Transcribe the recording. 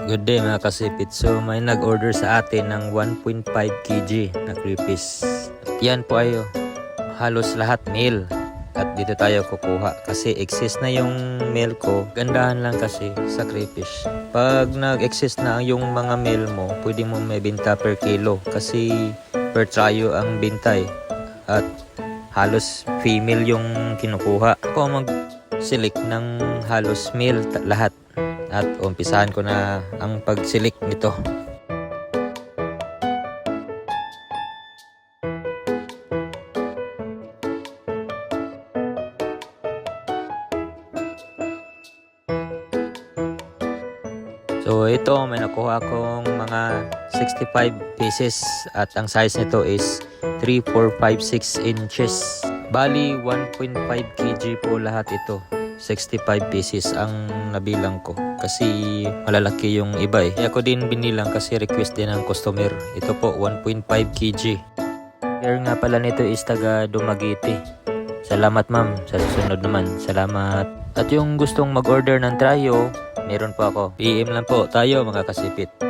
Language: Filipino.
Good day mga kasipit. So may nag-order sa atin ng 1.5 kg na crayfish. At yan po ay halos lahat meal. At dito tayo kukuha kasi excess na yung meal ko. Gandahan lang kasi sa crayfish. Pag nag-excess na yung mga meal mo, pwede mo may binta per kilo kasi per tryo ang bintay. At halos female yung kinukuha. Ako mag-select ng halos meal lahat. At umpisahan ko na ang pag-select nito. So ito may nakuha akong mga 65 pieces at ang size nito is 3, 4, 5, 6 inches. Bali 1.5 kg po lahat ito. 65 pieces ang nabilang ko kasi malalaki yung iba eh. Kaya ko din binilang kasi request din ng customer. Ito po 1.5 kg. Share nga pala nito is taga Dumaguete. Salamat ma'am, sa susunod naman. Salamat. At yung gustong mag-order ng tryo, meron po ako. PM lang po tayo mga kasipit.